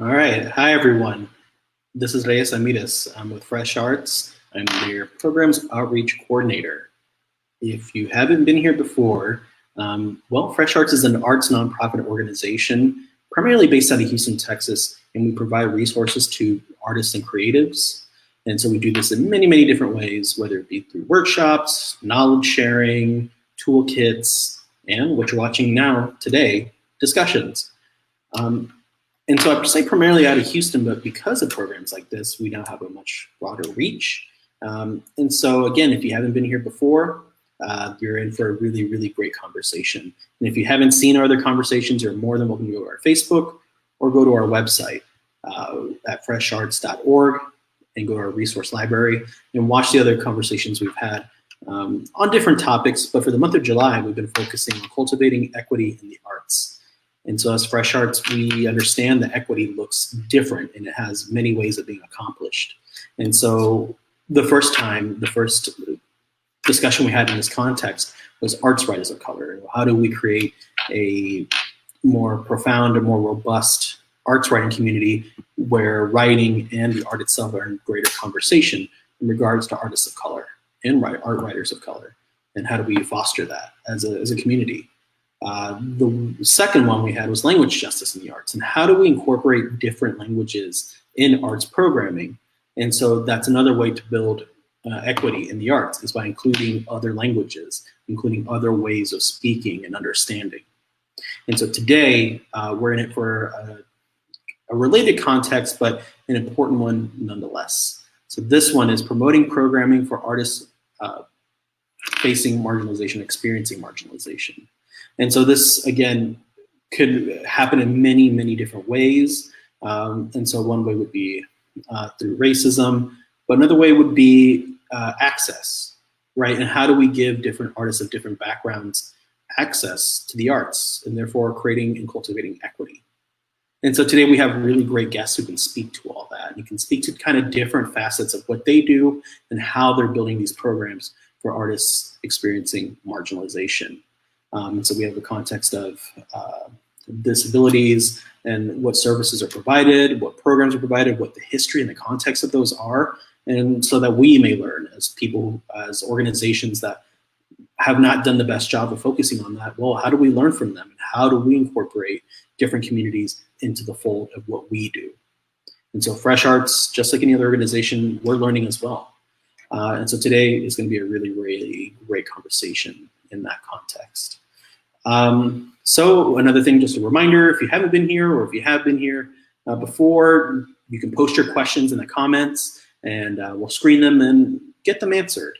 All right. Hi, everyone. This is Reyes Ramirez. I'm with Fresh Arts. I'm their Programs Outreach Coordinator. If you haven't been here before, well, Fresh Arts is an arts nonprofit organization primarily based out of Houston, Texas, and we provide resources to artists and creatives. And so we do this in many, many different ways, whether it be through workshops, knowledge sharing, toolkits, and what you're watching now today, discussions. And so I say primarily out of Houston, but because of programs like this, we now have a much broader reach. And so again, if you haven't been here before, you're in for a really, really great conversation. And if you haven't seen our other conversations, you're more than welcome to go to our Facebook or go to our website at fresharts.org and go to our resource library and watch the other conversations we've had on different topics. But for the month of July, we've been focusing on cultivating equity in the arts. And so as Fresh Arts, we understand that equity looks different and it has many ways of being accomplished. And so the first discussion we had in this context was arts writers of color. How do we create a more profound and more robust arts writing community where writing and the art itself are in greater conversation in regards to artists of color and art writers of color? And how do we foster that as a community? The second one we had was language justice in the arts, and how do we incorporate different languages in arts programming? And so that's another way to build equity in the arts, is by including other languages, including other ways of speaking and understanding. And so today we're in it for a related context, but an important one nonetheless. So this one is promoting programming for artists facing marginalization, experiencing marginalization. And so this, again, could happen in many, many different ways. And so one way would be through racism, but another way would be access, right? And how do we give different artists of different backgrounds access to the arts, and therefore creating and cultivating equity? And so today we have really great guests who can speak to all that. You can speak to kind of different facets of what they do and how they're building these programs for artists experiencing marginalization. So we have the context of disabilities and what services are provided, what programs are provided, what the history and the context of those are, and so that we may learn as people, as organizations that have not done the best job of focusing on that. Well, how do we learn from them? And how do we incorporate different communities into the fold of what we do? And so Fresh Arts, just like any other organization, we're learning as well. And so today is going to be a really, really great conversation in that context. So another thing, just a reminder, if you haven't been here or if you have been here before, you can post your questions in the comments and we'll screen them and get them answered.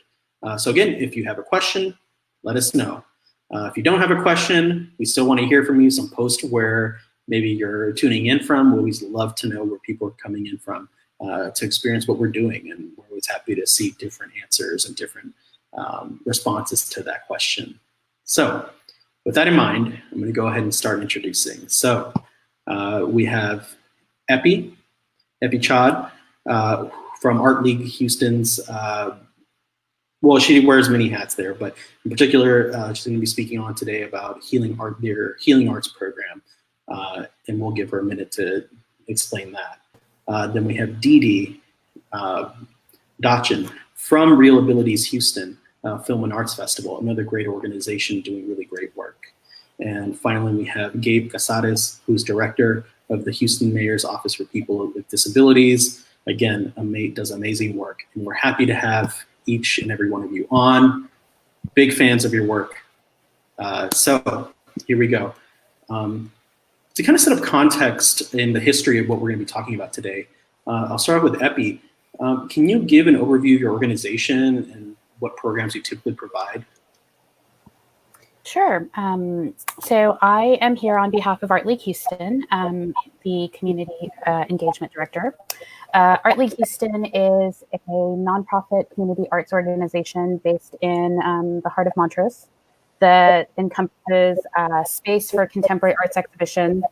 So again, if you have a question, let us know. If you don't have a question, we still want to hear from you. Some post where maybe you're tuning in from. We always love to know where people are coming in from to experience what we're doing, and we're always happy to see different answers and different responses to that question. So with that in mind, I'm going to go ahead and start introducing. So we have Epi Chad from Art League Houston's, well, she wears many hats there, but in particular, she's going to be speaking on today about their Healing Arts program, and we'll give her a minute to explain that. Then we have Dee Dachin from Real Abilities Houston Film and Arts Festival, another great organization doing really great work. And finally, we have Gabe Casares, who's director of the Houston Mayor's Office for People with Disabilities. Again, does amazing work. And we're happy to have each and every one of you on. Big fans of your work. So here we go. To kind of set up context in the history of what we're going to be talking about today, I'll start with Epi. Can you give an overview of your organization and what programs you typically provide? Sure. So I am here on behalf of Art League Houston, the Community Engagement Director. Art League Houston is a nonprofit community arts organization based in the heart of Montrose that encompasses space for contemporary arts exhibition,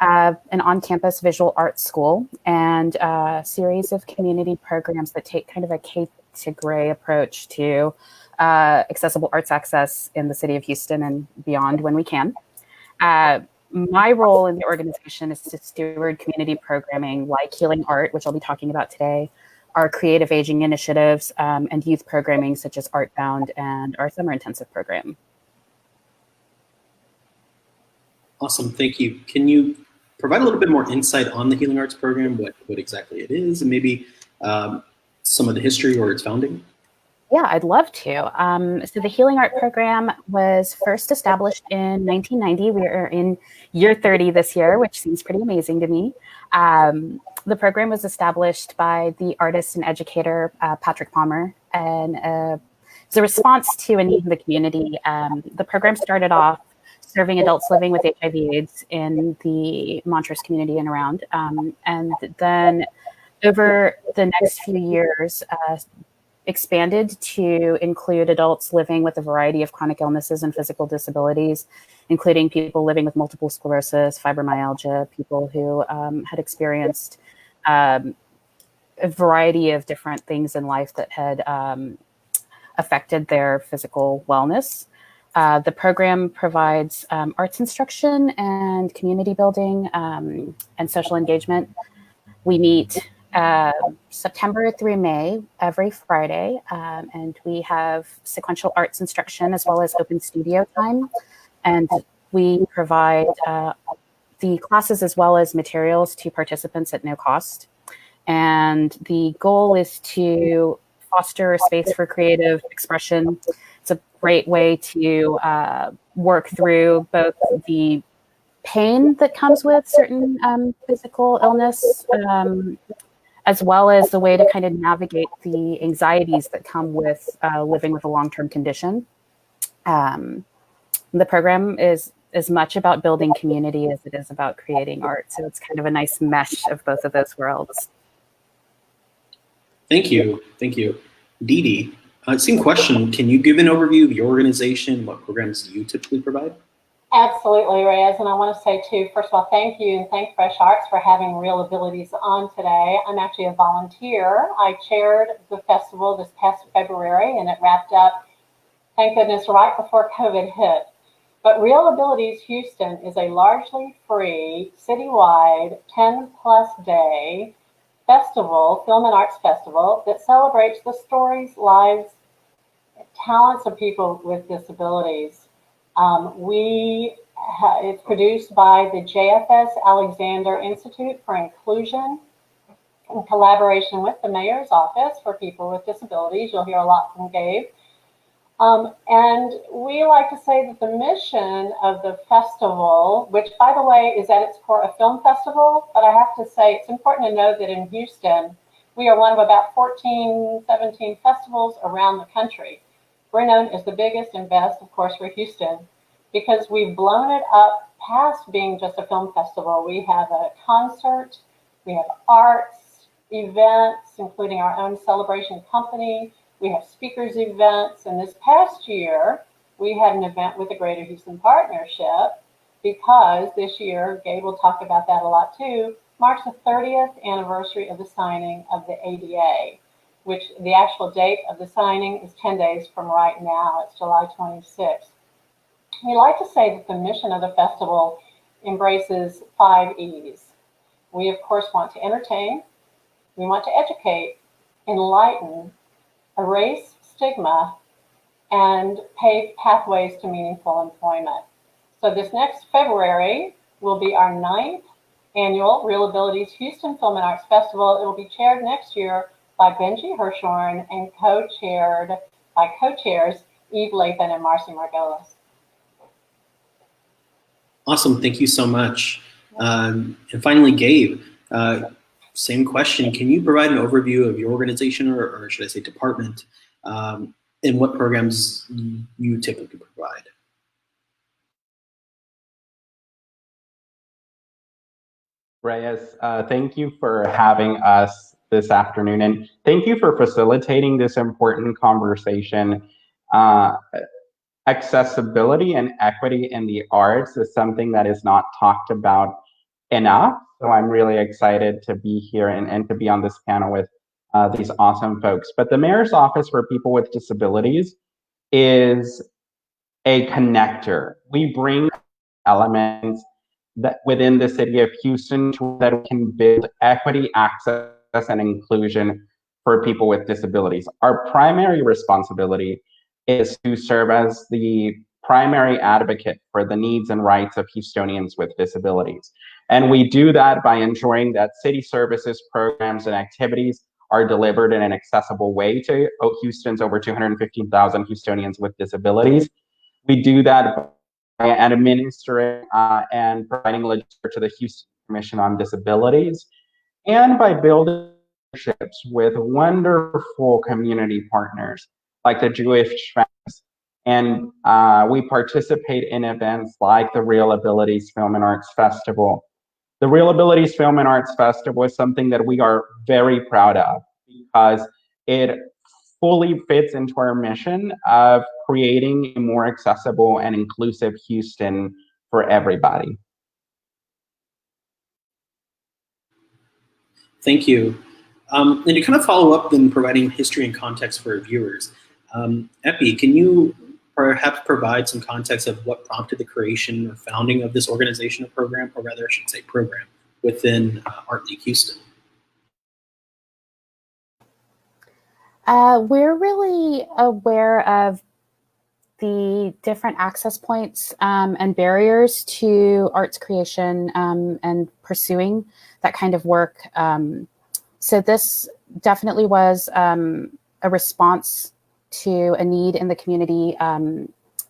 an on-campus visual arts school, and a series of community programs that take kind of a K to Gray approach to accessible arts access in the city of Houston and beyond when we can. My role in the organization is to steward community programming like Healing Art, which I'll be talking about today, our creative aging initiatives, and youth programming such as Artbound and our summer intensive program. Awesome, thank you. Can you provide a little bit more insight on the Healing Arts program, what exactly it is, and maybe some of the history or its founding? Yeah, I'd love to. So the Healing Art program was first established in 1990. We are in year 30 this year, which seems pretty amazing to me. The program was established by the artist and educator, Patrick Palmer, and as a response to a need in the community. The program started off serving adults living with HIV/AIDS in the Montrose community and around. And then over the next few years, expanded to include adults living with a variety of chronic illnesses and physical disabilities, including people living with multiple sclerosis, fibromyalgia, people who had experienced a variety of different things in life that had affected their physical wellness. The program provides arts instruction and community building and social engagement. We meet September through May every Friday, and we have sequential arts instruction as well as open studio time. And we provide the classes as well as materials to participants at no cost. And the goal is to foster a space for creative expression. It's a great way to work through both the pain that comes with certain physical illness, as well as the way to kind of navigate the anxieties that come with living with a long-term condition. The program is as much about building community as it is about creating art. So it's kind of a nice mesh of both of those worlds. Thank you. Thank you. Dee Dee, same question. Can you give an overview of your organization? What programs do you typically provide? Absolutely, Reyes, and I want to say too, first of all, thank you and thank Fresh Arts for having Real Abilities on today. I'm actually a volunteer. I chaired the festival this past February and it wrapped up, thank goodness, right before COVID hit. But Real Abilities Houston is a largely free, citywide, 10-plus day festival, film and arts festival, that celebrates the stories, lives, talents of people with disabilities. It's produced by the JFS Alexander Institute for Inclusion in collaboration with the Mayor's Office for People with Disabilities. You'll hear a lot from Gabe. And we like to say that the mission of the festival, which by the way is at its core a film festival, but I have to say it's important to know that in Houston, we are one of about 14, 17 festivals around the country. We're known as the biggest and best, of course, for Houston, because we've blown it up past being just a film festival. We have a concert, we have arts, events, including our own celebration company. We have speakers events. And this past year, we had an event with the Greater Houston Partnership because this year, Gabe will talk about that a lot too, marks the 30th anniversary of the signing of the ADA, which the actual date of the signing is 10 days from right now. It's July 26th. We like to say that the mission of the festival embraces 5 E's. We, of course, want to entertain, we want to educate, enlighten, erase stigma, and pave pathways to meaningful employment. So this next February will be our 9th annual Real Abilities Houston Film and Arts Festival. It will be chaired next year by Benji Hirshhorn and co-chaired by co-chairs Eve Lathan and Marcy Margolis. Awesome, thank you so much. And finally, Gabe, same question. Can you provide an overview of your organization, or should I say department, and what programs you typically provide? Reyes, thank you for having us this afternoon, and thank you for facilitating this important conversation. Accessibility and equity in the arts is something that is not talked about enough. So I'm really excited to be here and to be on this panel with these awesome folks. But the Mayor's Office for People with Disabilities is a connector. We bring elements that within the city of Houston so that we can build equity, access, and inclusion for people with disabilities. Our primary responsibility is to serve as the primary advocate for the needs and rights of Houstonians with disabilities. And we do that by ensuring that city services, programs, and activities are delivered in an accessible way to Houston's over 215,000 Houstonians with disabilities. We do that by administering and providing legislation to the Houston Commission on Disabilities, and by building partnerships with wonderful community partners like the Jewish Families. And we participate in events like the Real Abilities Film and Arts Festival. The Real Abilities Film and Arts Festival is something that we are very proud of because it fully fits into our mission of creating a more accessible and inclusive Houston for everybody. Thank you. And to kind of follow up then providing history and context for our viewers, Epi, can you perhaps provide some context of what prompted the creation or founding of this organization or program, or rather I should say program, within Art League Houston? We're really aware of the different access points and barriers to arts creation and pursuing that kind of work. So this definitely was a response to a need in the community.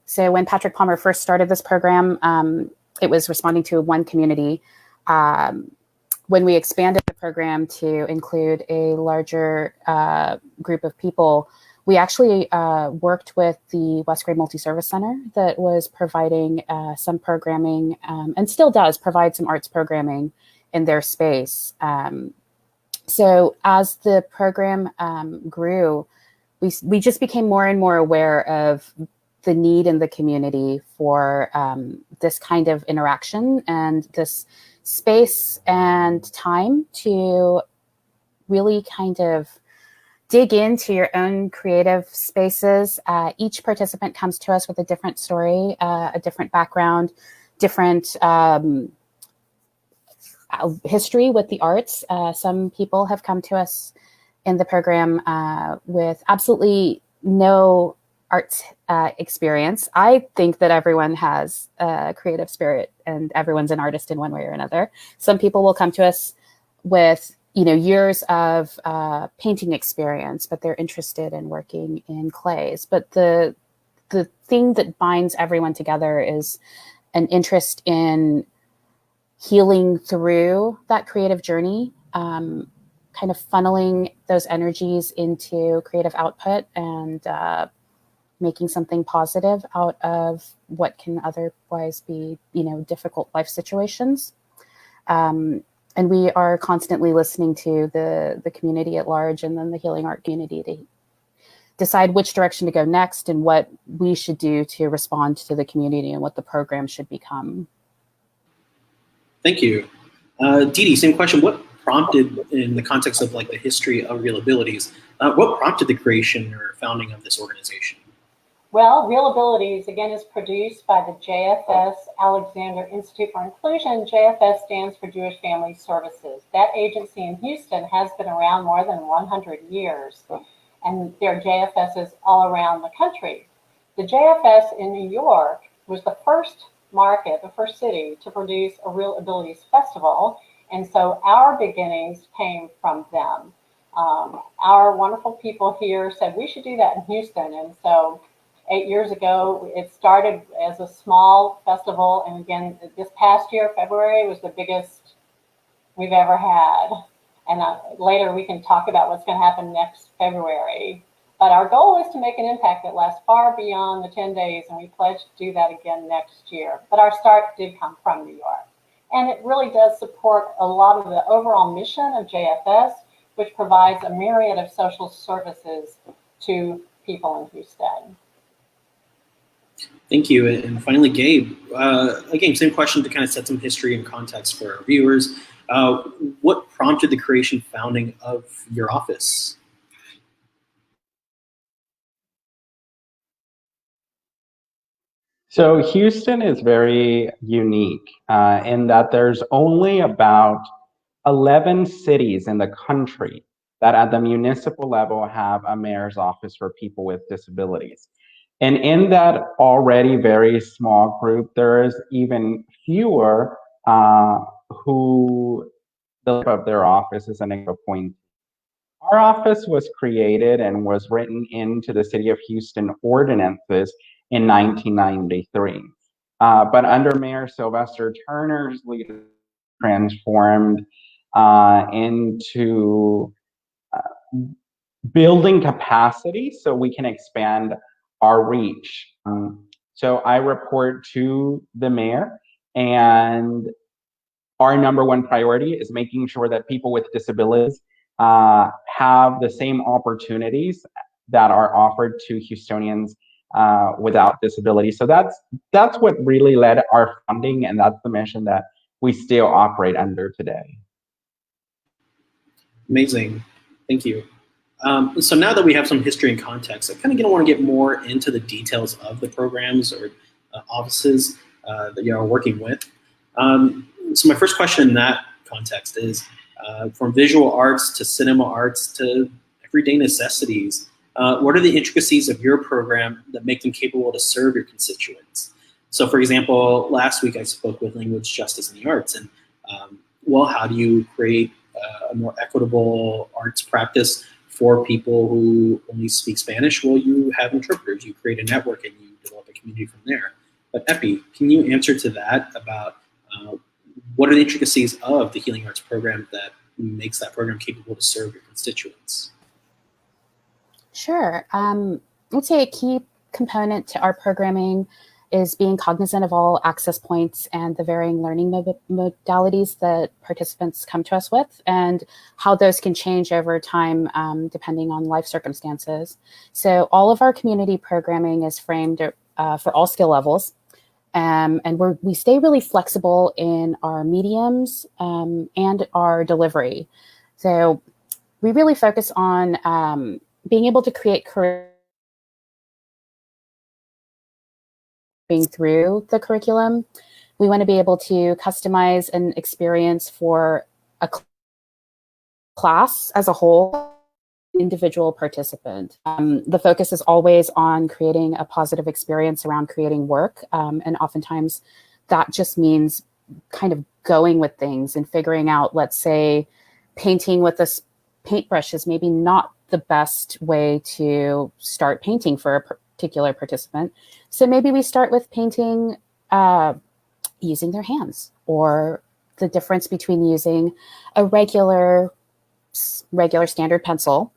So when Patrick Palmer first started this program, it was responding to one community. When we expanded the program to include a larger group of people, we actually worked with the West Grade Multi-Service Center that was providing some programming and still does provide some arts programming in their space. So as the program grew, we just became more and more aware of the need in the community for this kind of interaction and this space and time to really kind of dig into your own creative spaces. Each participant comes to us with a different story, a different background, different history with the arts. Some people have come to us in the program with absolutely no arts experience. I think that everyone has a creative spirit and everyone's an artist in one way or another. Some people will come to us with years of painting experience, but they're interested in working in clays. But the thing that binds everyone together is an interest in healing through that creative journey, kind of funneling those energies into creative output and making something positive out of what can otherwise be, difficult life situations. And we are constantly listening to the community at large and then the healing art community to decide which direction to go next and what we should do to respond to the community and what the program should become. Thank you. Didi, same question. What prompted, in the context of like the history of Real Abilities, what prompted the creation or founding of this organization? Well, Real Abilities, again, is produced by the JFS Alexander Institute for Inclusion. JFS stands for Jewish Family Services. That agency in Houston has been around more than 100 years, and there are JFSs all around the country. The JFS in New York was the first market, the first city to produce a Real Abilities Festival, and so our beginnings came from them. Our wonderful people here said we should do that in Houston, and so 8 years ago, it started as a small festival, and again, this past year, February, was the biggest we've ever had. And later we can talk about what's going to happen next February. But our goal is to make an impact that lasts far beyond the 10 days, and we pledge to do that again next year. But our start did come from New York. And it really does support a lot of the overall mission of JFS, which provides a myriad of social services to people in Houston. Thank you. And finally, Gabe, again, same question to kind of set some history and context for our viewers. What prompted the creation, founding of your office? So Houston is very unique in that there's only about 11 cities in the country that at the municipal level have a mayor's office for people with disabilities. And in that already very small group, there is even fewer who the of their office is an appointee. Our office was created and was written into the City of Houston ordinances in 1993. But under Mayor Sylvester Turner's leadership, transformed into building capacity so we can expand our reach. So I report to the mayor, and our number one priority is making sure that people with disabilities have the same opportunities that are offered to Houstonians without disabilities. So that's what really led our funding, and that's the mission that we still operate under today. Amazing. Thank you. So now that we have some history and context, I kind of want to get more into the details of the programs or offices that you are working with. So my first question in that context is, from visual arts to cinema arts to everyday necessities, what are the intricacies of your program that make them capable to serve your constituents? So for example, last week I spoke with Language, Justice, and the Arts, and well, how do you create a more equitable arts practice for people who only speak Spanish? Well, you have interpreters, you create a network, and you develop a community from there. But Epi, can you answer to that about what are the intricacies of the Healing Arts program that makes that program capable to serve your constituents? Sure. I would say a key component to our programming is being cognizant of all access points and the varying learning modalities that participants come to us with, and how those can change over time depending on life circumstances. So all of our community programming is framed for all skill levels, and we stay really flexible in our mediums and our delivery. So we really focus on being able to create through the curriculum. We want to be able to customize an experience for a class as a whole, individual participant. The focus is always on creating a positive experience around creating work, and oftentimes that just means kind of going with things and figuring out, let's say, painting with a paintbrush is maybe not the best way to start painting for a particular participant. So maybe we start with painting using their hands, or the difference between using a regular standard pencil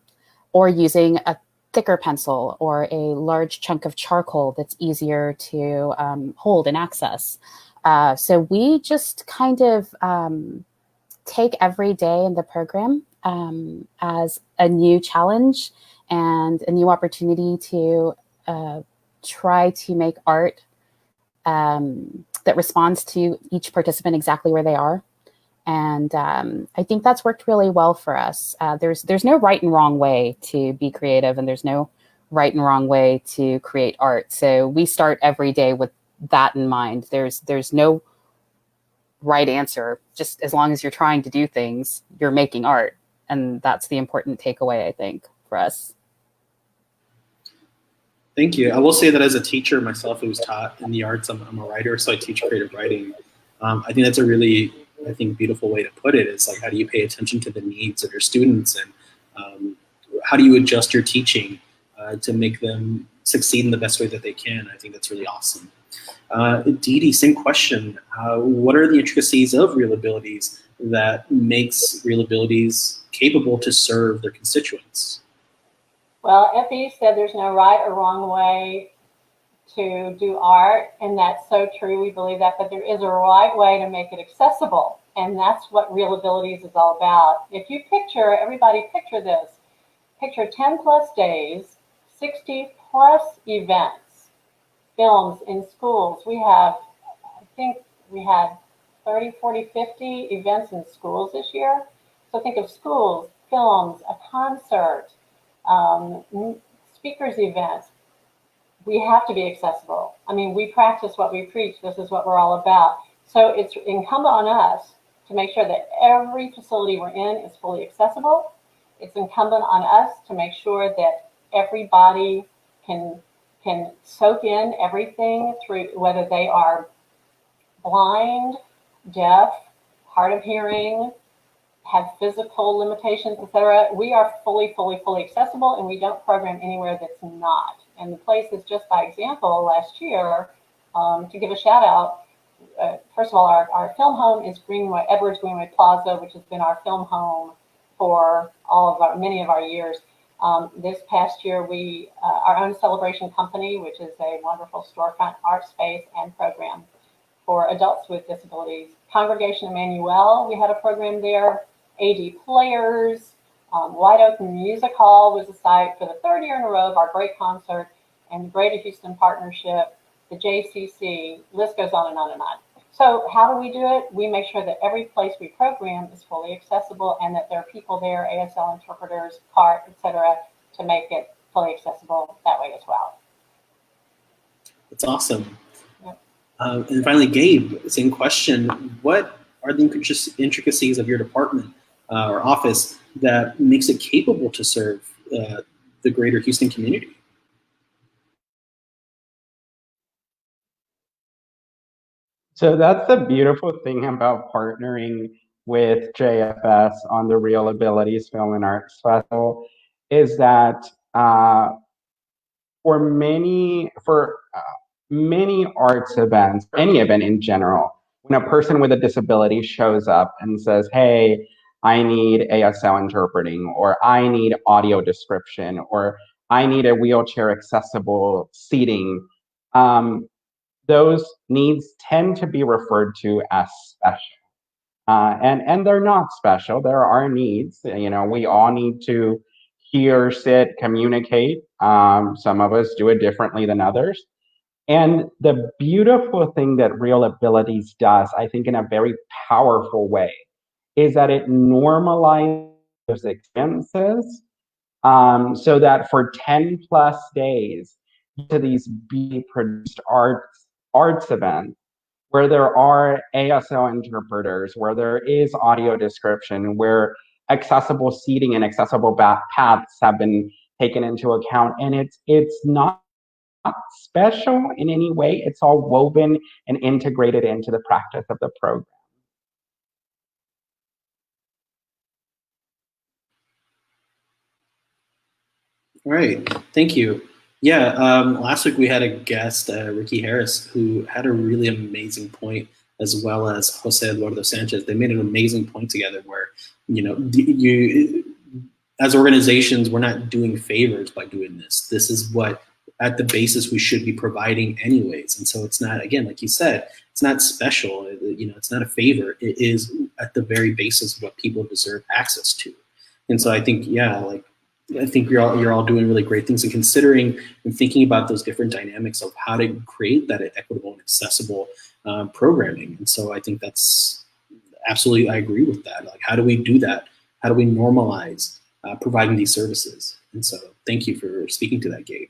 or using a thicker pencil or a large chunk of charcoal that's easier to hold and access. So we just kind of take every day in the program as a new challenge and a new opportunity to try to make art that responds to each participant exactly where they are. And I think that's worked really well for us. There's no right and wrong way to be creative, and there's no right and wrong way to create art. So we start every day with that in mind. There's no right answer. Just as long as you're trying to do things, you're making art. And that's the important takeaway, I think, for us. Thank you. I will say that as a teacher myself who was taught in the arts, I'm a writer, so I teach creative writing. I think that's a really, beautiful way to put it. Is like, how do you pay attention to the needs of your students, and how do you adjust your teaching to make them succeed in the best way that they can? I think that's really awesome. Dee Dee, same question. What are the intricacies of Real Abilities that makes Real Abilities capable to serve their constituents? Well, Effie said there's no right or wrong way to do art, and that's so true. We believe that, but there is a right way to make it accessible, and that's what Real Abilities is all about. If you picture, everybody picture this, picture 10 plus days, 60 plus events, films in schools. We have, I think we had 30, 40, 50 events in schools this year. So think of schools, films, a concert, speakers events. We have to be accessible. I mean, we practice what we preach. This is what we're all about. So it's incumbent on us to make sure that every facility we're in is fully accessible. It's incumbent on us to make sure that everybody can soak in everything through, whether they are blind, deaf, hard of hearing, have physical limitations, etc. We are fully accessible, and we don't program anywhere that's not. And the place is, just by example, last year, to give a shout out, first of all, our film home is Edwards Greenway Plaza, which has been our film home for many of our years. This past year, we our own celebration company, which is a wonderful storefront art space and program for adults with disabilities. Congregation Emmanuel, we had a program there. AD Players, White Oak Music Hall was the site for the third year in a row of our great concert, and the Greater Houston Partnership, the JCC, list goes on and on and on. So how do we do it? We make sure that every place we program is fully accessible, and that there are people there, ASL interpreters, CART, etc., to make it fully accessible that way as well. That's awesome. Yep. And finally, Gabe, same question. What are the intricacies of your department or office that makes it capable to serve the greater Houston community? So that's the beautiful thing about partnering with JFS on the Real Abilities Film and Arts Festival, is that for many arts events, any event in general, when a person with a disability shows up and says, hey, I need ASL interpreting, or I need audio description, or I need a wheelchair accessible seating, those needs tend to be referred to as special. And they're not special. There are needs. You know, we all need to hear, sit, communicate. Some of us do it differently than others. And the beautiful thing that Real Abilities does, I think in a very powerful way, is that it normalizes those experiences, so that for 10 plus days to these produced arts events, where there are ASL interpreters, where there is audio description, where accessible seating and accessible paths have been taken into account, and it's not special in any way. It's all woven and integrated into the practice of the program. All right, thank you. Yeah, last week we had a guest, Ricky Harris, who had a really amazing point, as well as Jose Eduardo Sanchez. They made an amazing point together where, you know, as organizations, we're not doing favors by doing this. This is what, at the basis, we should be providing anyways. And so it's not, again, like you said, it's not special. You know, it's not a favor. It is at the very basis of what people deserve access to. And so I think, yeah, I think you're all doing really great things, and considering and thinking about those different dynamics of how to create that equitable and accessible programming. And so I think that's absolutely, I agree with that. Like, how do we do that? How do we normalize providing these services? And so thank you for speaking to that, Gabe.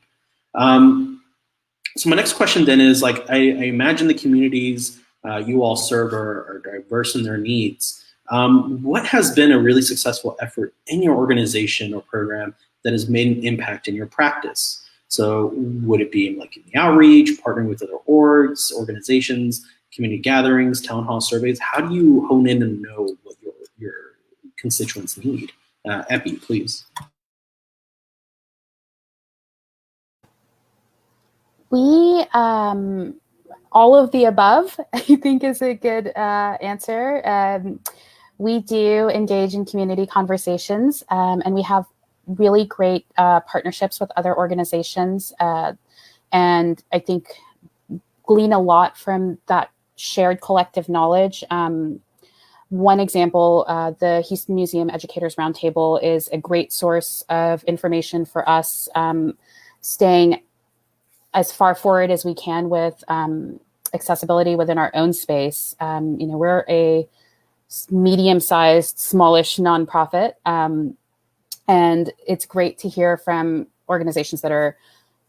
So my next question then is, like, I imagine the communities you all serve are diverse in their needs. What has been a really successful effort in your organization or program that has made an impact in your practice? So would it be like in the outreach, partnering with other orgs, organizations, community gatherings, town hall surveys? How do you hone in and know what your constituents need? Epi, please. We, all of the above, I think, is a good answer. We do engage in community conversations, and we have really great partnerships with other organizations, and I think glean a lot from that shared collective knowledge. One example, the Houston Museum Educators Roundtable is a great source of information for us, staying as far forward as we can with accessibility within our own space. You know, we're a medium-sized, smallish nonprofit, and it's great to hear from organizations that are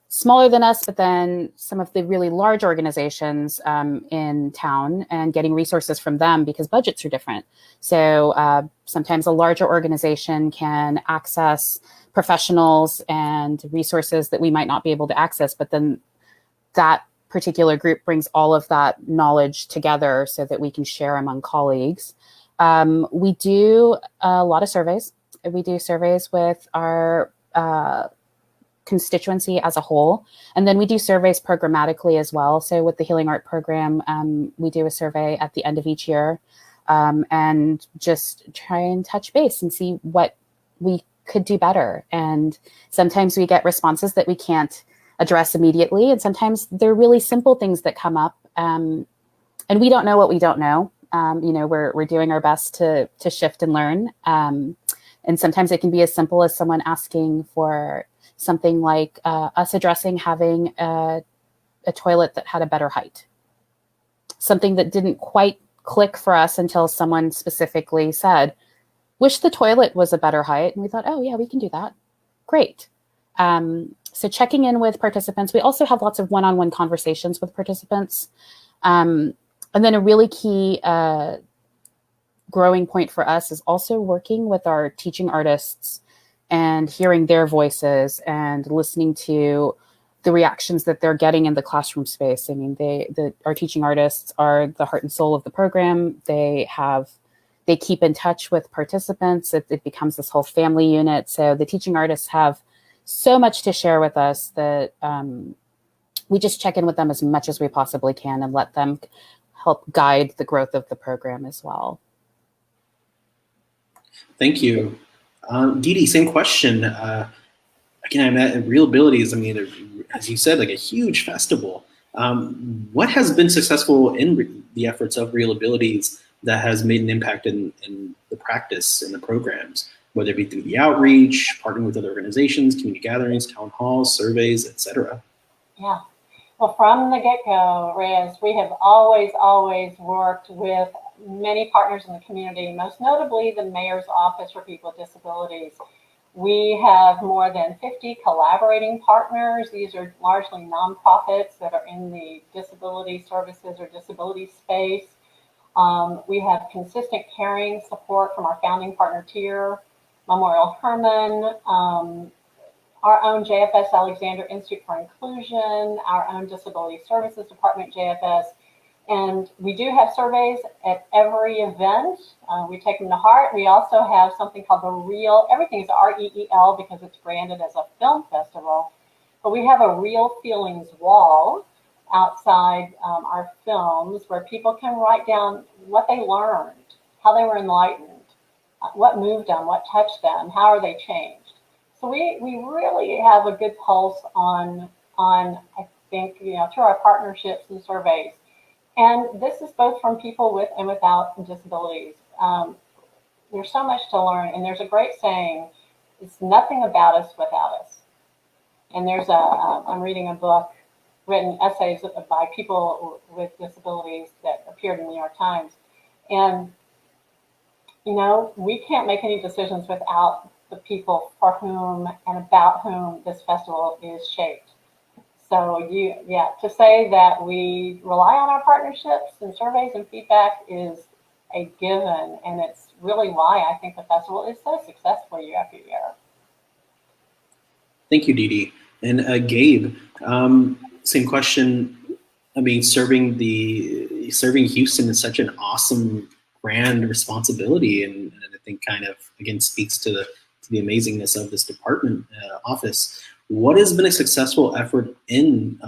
smaller than us, but then some of the really large organizations in town, and getting resources from them because budgets are different. So sometimes a larger organization can access professionals and resources that we might not be able to access, but then that particular group brings all of that knowledge together so that we can share among colleagues. We do a lot of surveys. We do surveys with our constituency as a whole. And then we do surveys programmatically as well. So with the Healing Art program, we do a survey at the end of each year and just try and touch base and see what we could do better. And sometimes we get responses that we can't address immediately. And sometimes they're really simple things that come up. And we don't know what we don't know. We're doing our best to shift and learn. And sometimes it can be as simple as someone asking for something like us addressing having a toilet that had a better height. Something that didn't quite click for us until someone specifically said, wish the toilet was a better height. And we thought, oh yeah, we can do that. Great. So checking in with participants. We also have lots of one-on-one conversations with participants. And then a really key growing point for us is also working with our teaching artists and hearing their voices and listening to the reactions that they're getting in the classroom space. I mean, our teaching artists are the heart and soul of the program. They keep in touch with participants. It becomes this whole family unit. So the teaching artists have so much to share with us that we just check in with them as much as we possibly can and let them help guide the growth of the program as well. Thank you. Dee Dee, same question. Again, I'm at Real-Abilities. I mean, as you said, like a huge festival. What has been successful in the efforts of Real-Abilities that has made an impact in the practice and the programs, whether it be through the outreach, partnering with other organizations, community gatherings, town halls, surveys, etc.? Yeah. Well, from the get-go, Reyes, we have always worked with many partners in the community, most notably the Mayor's Office for People with Disabilities. We have more than 50 collaborating partners. These are largely nonprofits that are in the disability services or disability space. We have consistent caring support from our founding partner tier, Memorial Hermann, our own JFS Alexander Institute for Inclusion, our own Disability Services Department, JFS. And we do have surveys at every event. We take them to heart. We also have something called the Real, everything is REEL because it's branded as a film festival. But we have a Real Feelings wall outside our films where people can write down what they learned, how they were enlightened, what moved them, what touched them, how are they changed. So we really have a good pulse on I think, through our partnerships and surveys. And this is both from people with and without disabilities. There's so much to learn, and there's a great saying, it's nothing about us without us. And there's I'm reading a book, written essays by people with disabilities that appeared in the New York Times. And, we can't make any decisions without the people for whom and about whom this festival is shaped. So to say that we rely on our partnerships and surveys and feedback is a given, and it's really why I think the festival is so successful year after year. Thank you, Dee Dee. And Gabe, same question. I mean, serving Houston is such an awesome, grand responsibility, and I think kind of again speaks to the amazingness of this department office. What has been a successful effort in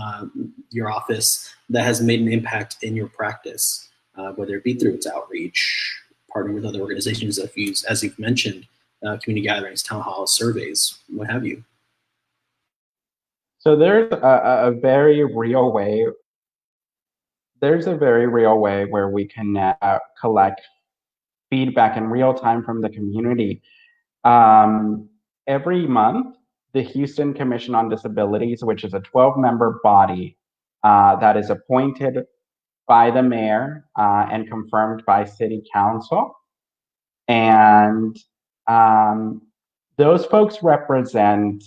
your office that has made an impact in your practice, whether it be through its outreach, partnering with other organizations, as you've mentioned, community gatherings, town halls, surveys, what have you? So there's a very real way. There's a very real way where we can collect feedback in real time from the community. Every month, the Houston Commission on Disabilities, which is a 12-member body that is appointed by the mayor and confirmed by city council. And those folks represent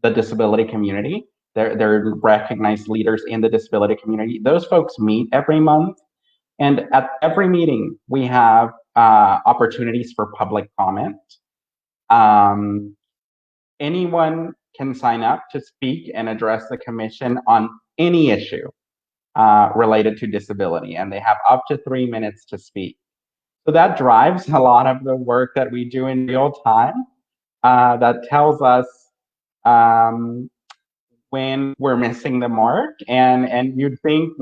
the disability community. they're recognized leaders in the disability community. Those folks meet every month. And at every meeting, we have opportunities for public comment. Anyone can sign up to speak and address the commission on any issue related to disability, and they have up to 3 minutes to speak. So that drives a lot of the work that we do in real time. That tells us when we're missing the mark, and you'd think,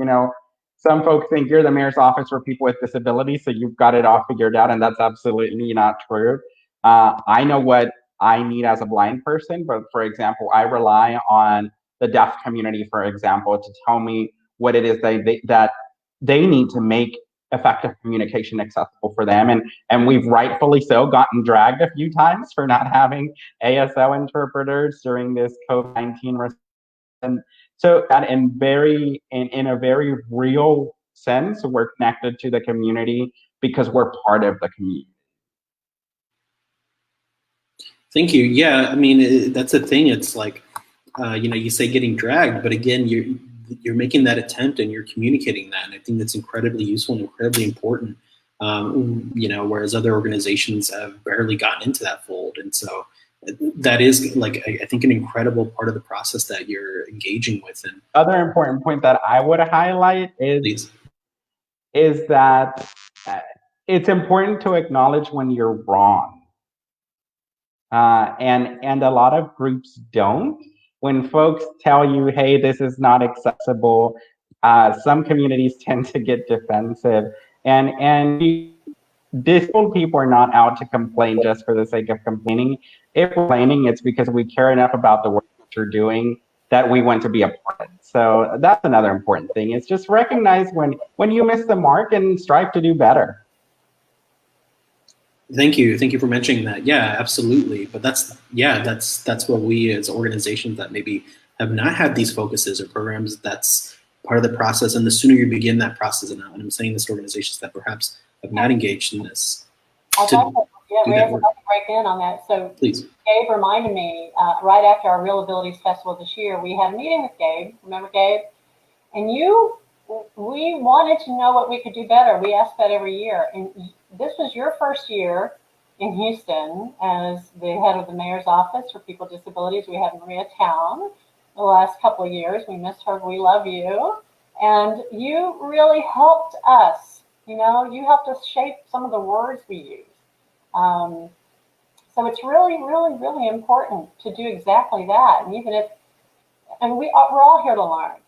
some folks think you're the mayor's office for people with disabilities, so you've got it all figured out, and that's absolutely not true. I know what I need as a blind person, but for example, I rely on the deaf community, for example, to tell me what it is that they need to make effective communication accessible for them. And we've rightfully so gotten dragged a few times for not having ASL interpreters during this COVID-19 response. And so that in a very real sense, we're connected to the community because we're part of the community. Thank you. Yeah, I mean, that's the thing. It's like, you say getting dragged, but again, you're making that attempt and you're communicating that. And I think that's incredibly useful and incredibly important, whereas other organizations have barely gotten into that fold. And so that is, like, I think, an incredible part of the process that you're engaging with. And other important point that I would highlight is that it's important to acknowledge when you're wrong. And a lot of groups don't. When folks tell you, hey, this is not accessible, some communities tend to get defensive. And disabled people are not out to complain just for the sake of complaining. If we're complaining, it's because we care enough about the work that you're doing that we want to be a part of it. So that's another important thing, is just recognize when you miss the mark and strive to do better. Thank you for mentioning that. Yeah, absolutely. But that's what we as organizations that maybe have not had these focuses or programs, that's part of the process. And the sooner you begin that process, and I'm saying this to organizations that perhaps have not engaged in this. I'd like to break in on that. So please. Gabe reminded me right after our Real Abilities Festival this year, we had a meeting with Gabe. Remember Gabe? And we wanted to know what we could do better. We ask that every year. And this was your first year in Houston as the head of the mayor's office for people with disabilities. We had Maria Town the last couple of years. We missed her. We love you. And you really helped us. You helped us shape some of the words we use. So it's really, really, really important to do exactly that. And we're all here to learn.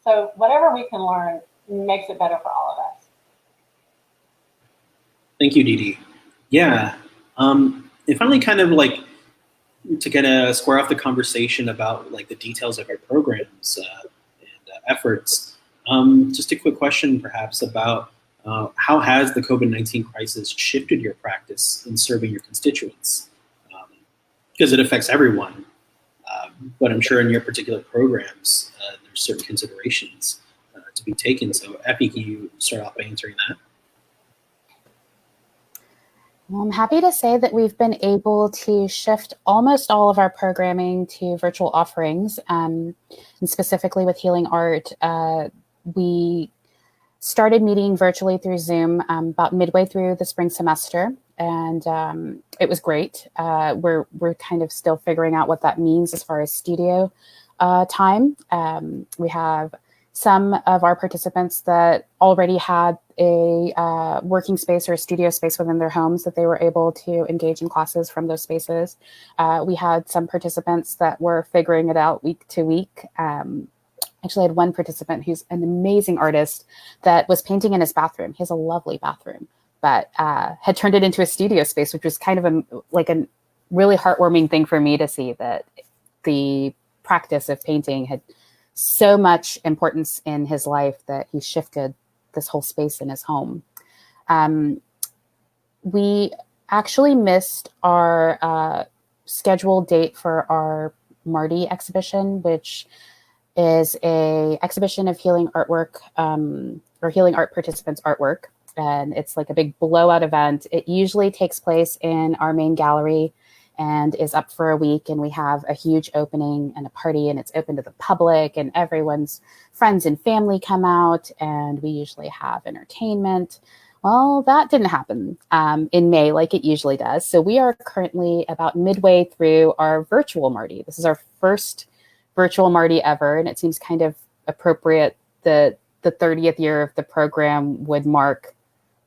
So whatever we can learn makes it better for all of us. Thank you, Dee. Yeah. And finally, kind of like to kind of square off the conversation about like the details of our programs and efforts, just a quick question perhaps about how has the COVID-19 crisis shifted your practice in serving your constituents? Because it affects everyone, but I'm sure in your particular programs, there's certain considerations to be taken. So Effie, can you start off by answering that? Well, I'm happy to say that we've been able to shift almost all of our programming to virtual offerings, and specifically with Healing Art. We started meeting virtually through Zoom about midway through the spring semester, and it was great. We're kind of still figuring out what that means as far as studio time. We have some of our participants that already had a working space or a studio space within their homes that they were able to engage in classes from those spaces. We had some participants that were figuring it out week to week. Actually, I had one participant who's an amazing artist that was painting in his bathroom. He has a lovely bathroom, but had turned it into a studio space, which was kind of a really heartwarming thing for me to see, that the practice of painting had so much importance in his life that he shifted this whole space in his home. We actually missed our scheduled date for our Marty Exhibition, which is a exhibition of healing artwork or healing art participants' artwork. And it's like a big blowout event. It usually takes place in our main gallery, and is up for a week, and we have a huge opening and a party, and it's open to the public, and everyone's friends and family come out, and we usually have entertainment. Well, that didn't happen in May like it usually does. So we are currently about midway through our virtual Marty. This is our first virtual Marty ever, and it seems kind of appropriate that the 30th year of the program would mark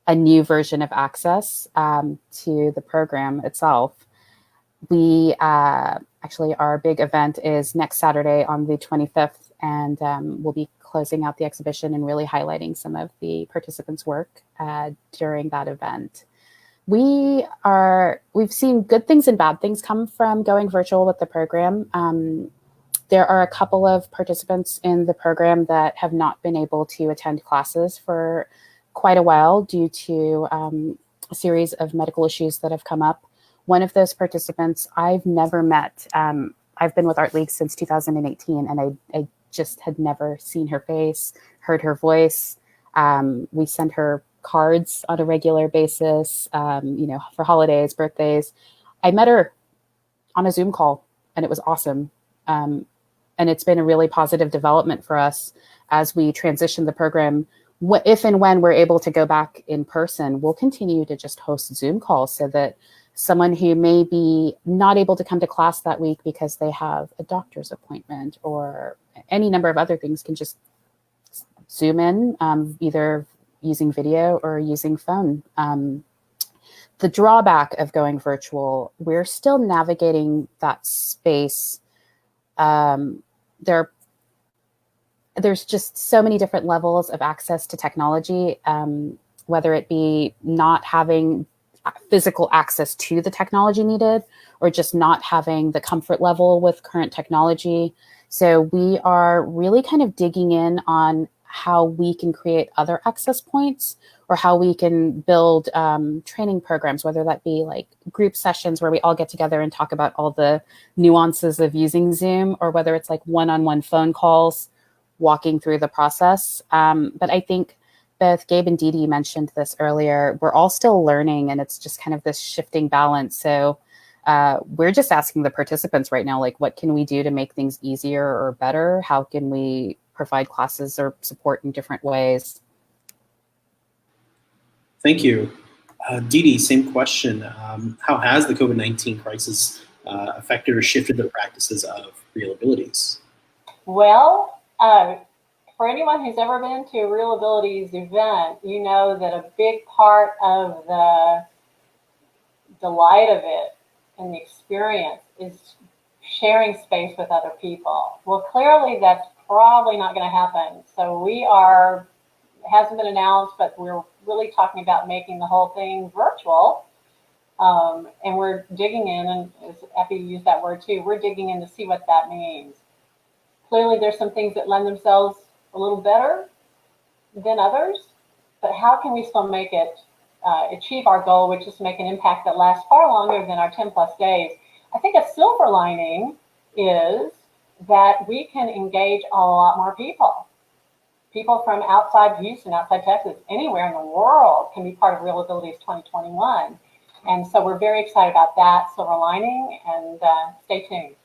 a new version of access to the program itself. We actually, our big event is next Saturday on the 25th, and we'll be closing out the exhibition and really highlighting some of the participants' work during that event. We've seen good things and bad things come from going virtual with the program. There are a couple of participants in the program that have not been able to attend classes for quite a while due to a series of medical issues that have come up. One of those participants I've never met. I've been with Art League since 2018, and I just had never seen her face, heard her voice. We send her cards on a regular basis, for holidays, birthdays. I met her on a Zoom call, and it was awesome. And it's been a really positive development for us as we transition the program. If and when we're able to go back in person, we'll continue to just host Zoom calls so that someone who may be not able to come to class that week because they have a doctor's appointment or any number of other things can just Zoom in, either using video or using phone. The drawback of going virtual, we're still navigating that space. There's just so many different levels of access to technology, whether it be not having physical access to the technology needed or just not having the comfort level with current technology. So we are really kind of digging in on how we can create other access points or how we can build training programs, whether that be like group sessions where we all get together and talk about all the nuances of using Zoom, or whether it's like one-on-one phone calls, walking through the process. But I think both Gabe and Dee Dee mentioned this earlier. We're all still learning, and it's just kind of this shifting balance. So we're just asking the participants right now, like, what can we do to make things easier or better? How can we provide classes or support in different ways? Thank you. Dee Dee, same question. How has the COVID-19 crisis affected or shifted the practices of Real Abilities? Well, for anyone who's ever been to a Real Abilities event, you know that a big part of the delight of it and the experience is sharing space with other people. Well, clearly that's probably not going to happen. So it hasn't been announced, but we're really talking about making the whole thing virtual. And we're digging in, and as Effie used that word too, we're digging in to see what that means. Clearly there's some things that lend themselves a little better than others, but how can we still make it achieve our goal, which is to make an impact that lasts far longer than our 10+ days? I think a silver lining is that we can engage a lot more people. People from outside Houston, outside Texas, anywhere in the world can be part of Real Abilities 2021. And so we're very excited about that silver lining, and stay tuned.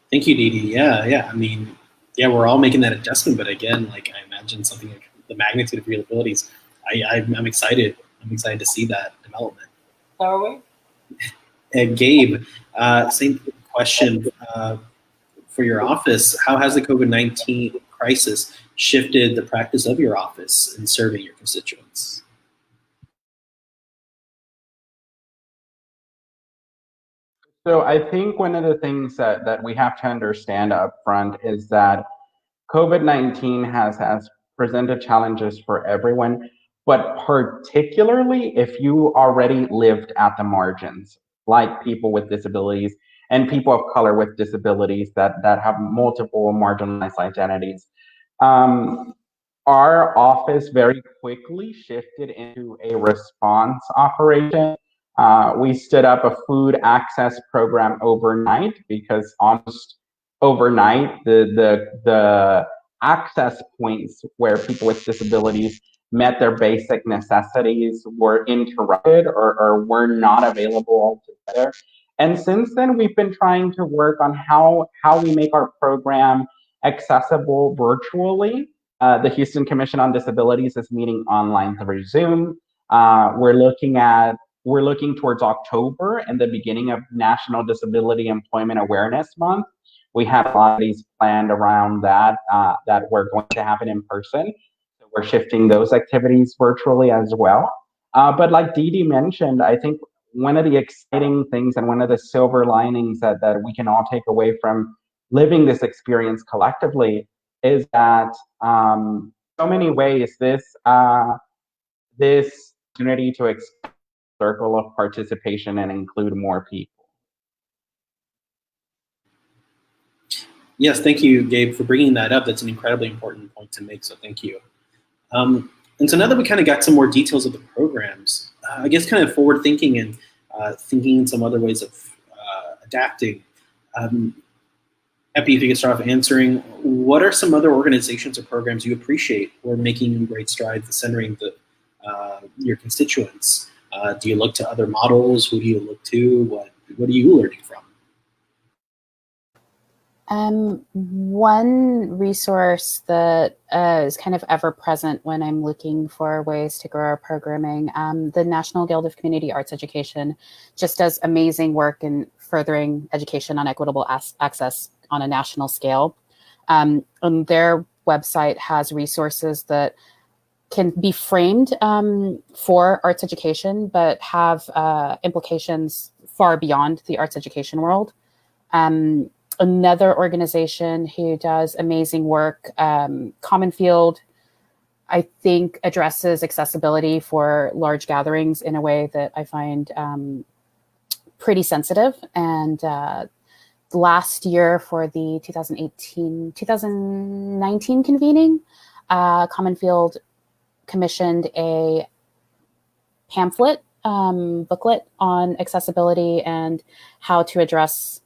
Thank you, Dee Dee. Yeah. I mean, we're all making that adjustment, but again, like I imagine something like the magnitude of Real Abilities, I'm excited. I'm excited to see that development. So are we. And Gabe, same question for your office. How has the COVID-19 crisis shifted the practice of your office in serving your constituents? So I think one of the things that we have to understand up front is that COVID-19 has presented challenges for everyone, but particularly if you already lived at the margins, like people with disabilities and people of color with disabilities that have multiple marginalized identities. Our office very quickly shifted into a response operation. We stood up a food access program overnight because almost overnight the access points where people with disabilities met their basic necessities were interrupted or were not available altogether. And since then, we've been trying to work on how we make our program accessible virtually. The Houston Commission on Disabilities is meeting online through Zoom. We're looking towards October and the beginning of National Disability Employment Awareness Month. We have a lot of these planned around that that we're going to happen in person. So we're shifting those activities virtually as well. But like Dee Dee mentioned, I think one of the exciting things and one of the silver linings that we can all take away from living this experience collectively is that so many ways this opportunity to expand the circle of participation and include more people. Yes, thank you, Gabe, for bringing that up. That's an incredibly important point to make, so thank you. And so now that we kind of got some more details of the programs, I guess kind of forward thinking and thinking in some other ways of adapting. Epi, if you could start off answering, what are some other organizations or programs you appreciate or making great strides in centering your constituents? Do you look to other models? Who do you look to? What are you learning from? One resource that is kind of ever present when I'm looking for ways to grow our programming, the National Guild of Community Arts Education just does amazing work in furthering education on equitable access on a national scale. And their website has resources that can be framed for arts education, but have implications far beyond the arts education world. Another organization who does amazing work, Common Field, I think addresses accessibility for large gatherings in a way that I find pretty sensitive. And last year for the 2019 convening, Common Field commissioned a pamphlet, booklet on accessibility and how to address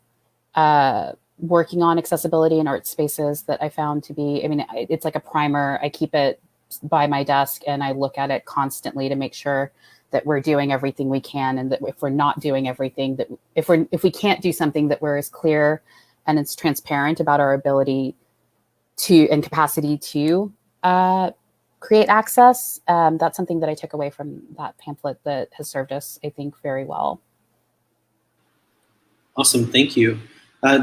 working on accessibility in art spaces that I found to be, I mean, it's like a primer. I keep it by my desk and I look at it constantly to make sure that we're doing everything we can, and that if we're not doing everything, that if we can't do something, that we're as clear and as transparent about our ability to and capacity to create access. That's something that I took away from that pamphlet that has served us, I think, very well. Awesome, thank you.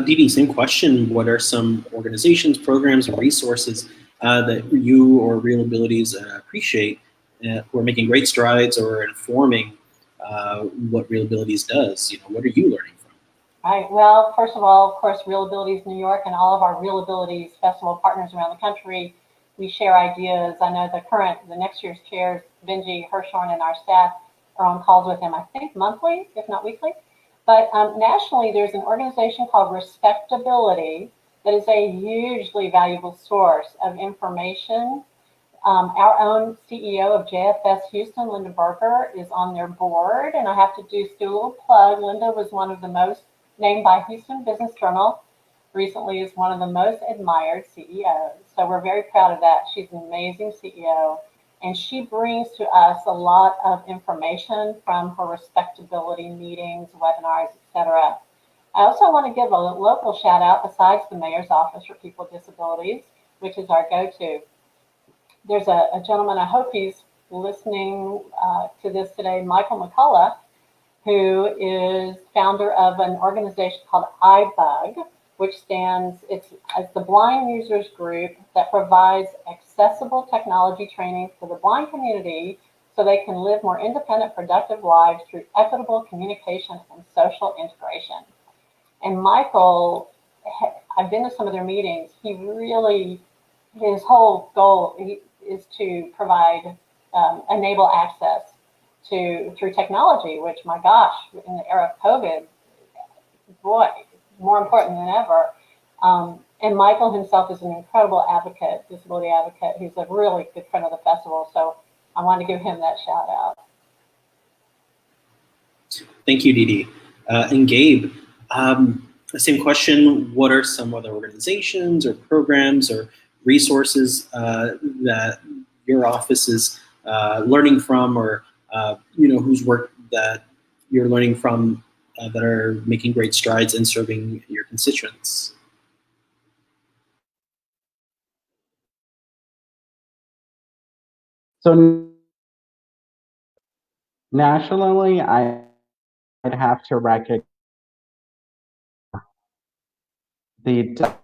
Dee Dee, same question. What are some organizations, programs, and resources that you or Real Abilities appreciate who are making great strides or informing what Real Abilities does? What are you learning from? All right. Well, first of all, of course, Real Abilities New York and all of our Real Abilities Festival partners around the country, we share ideas. I know the next year's chairs, Benji Hirshhorn, and our staff are on calls with him, I think monthly, if not weekly. But nationally, there's an organization called Respectability that is a hugely valuable source of information. Our own CEO of JFS Houston, Linda Berger, is on their board. And I have to do a little plug. Linda was one of the most named by Houston Business Journal recently as one of the most admired CEOs. So we're very proud of that. She's an amazing CEO. And she brings to us a lot of information from her respectability meetings, webinars, etc. I also want to give a local shout out besides the Mayor's Office for People with Disabilities, which is our go-to. There's a gentleman, I hope he's listening to this today, Michael McCullough, who is founder of an organization called iBug, which it's the blind users group that provides accessible technology training for the blind community so they can live more independent, productive lives through equitable communication and social integration. And Michael, I've been to some of their meetings. He really, his whole goal is to provide, enable access through technology, which, my gosh, in the era of COVID, boy, more important than ever. And Michael himself is an incredible advocate, disability advocate. He's a really good friend of the festival. So I want to give him that shout out. Thank you, Dee Dee. And Gabe, the same question. What are some other organizations or programs or resources that your office is learning from, or whose work that you're learning from that are making great strides in serving your constituents? So nationally, I'd have to recognize the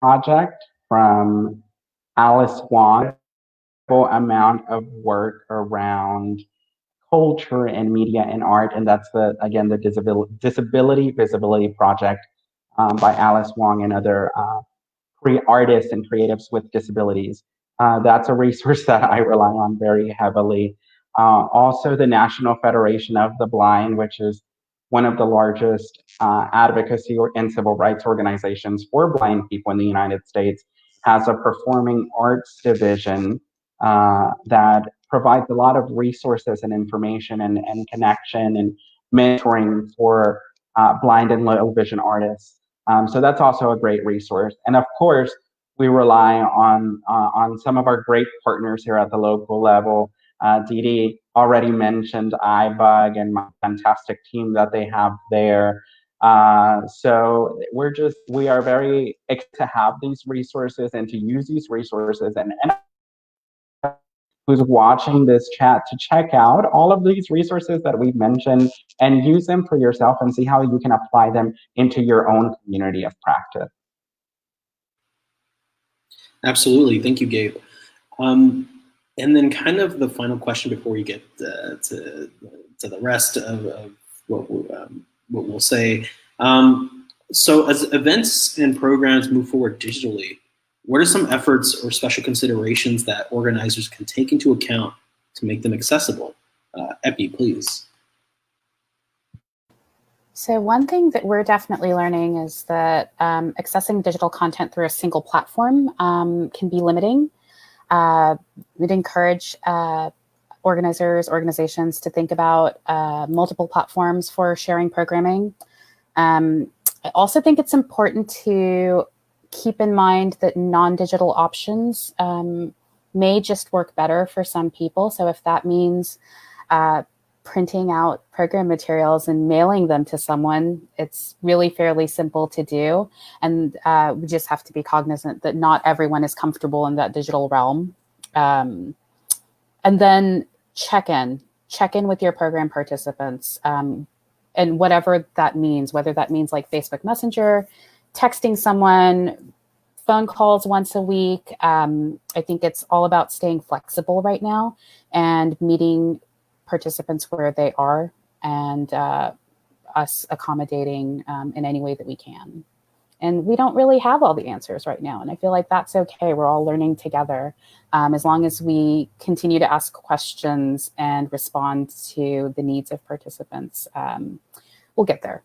project from Alice Wong, amount of work around culture and media and art, and that's the Disability Visibility Project by Alice Wong and other artists and creatives with disabilities. That's a resource that I rely on very heavily. Also, the National Federation of the Blind, which is one of the largest advocacy and civil rights organizations for blind people in the United States, has a performing arts division that provides a lot of resources and information and connection and mentoring for blind and low vision artists. So that's also a great resource. And of course, we rely on some of our great partners here at the local level. Dee Dee already mentioned iBug and my fantastic team that they have there. So we are very excited to have these resources and to use these resources, and who's watching this chat to check out all of these resources that we've mentioned and use them for yourself and see how you can apply them into your own community of practice. Absolutely. Thank you, Gabe. And then kind of the final question before we get to the rest of what we'll say. So as events and programs move forward digitally, what are some efforts or special considerations that organizers can take into account to make them accessible? Epi, please. So one thing that we're definitely learning is that accessing digital content through a single platform can be limiting. We'd encourage organizations to think about multiple platforms for sharing programming. I also think it's important to keep in mind that non-digital options may just work better for some people. So if that means printing out program materials and mailing them to someone, it's really fairly simple to do. And we just have to be cognizant that not everyone is comfortable in that digital realm. And then check in with your program participants, and whatever that means, whether that means like Facebook Messenger, texting someone, phone calls once a week. I think it's all about staying flexible right now and meeting participants where they are, and us accommodating in any way that we can. And we don't really have all the answers right now. And I feel like that's okay. We're all learning together. As long as we continue to ask questions and respond to the needs of participants, we'll get there.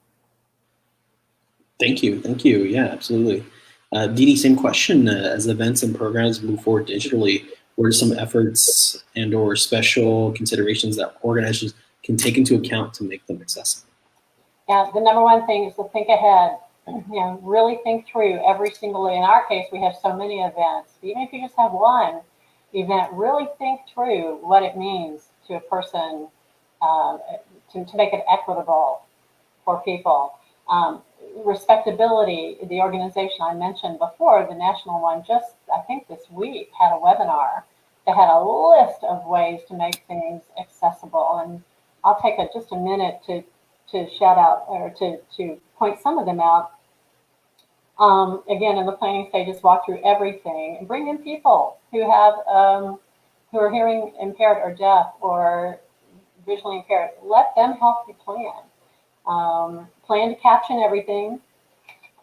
Thank you. Yeah, absolutely. Dee Dee, same question. As events and programs move forward digitally, what are some efforts and or special considerations that organizers can take into account to make them accessible? Yeah, the number one thing is to think ahead. Really think through every single day. In our case, we have so many events. Even if you just have one event, really think through what it means to a person to make it equitable for people. Respectability, the organization I mentioned before, the national one, just I think this week had a webinar that had a list of ways to make things accessible. And I'll take just a minute to shout out or to point some of them out. Again, in the planning stages, walk through everything and bring in people who have who are hearing impaired or deaf or visually impaired. Let them help you plan. Plan to caption everything.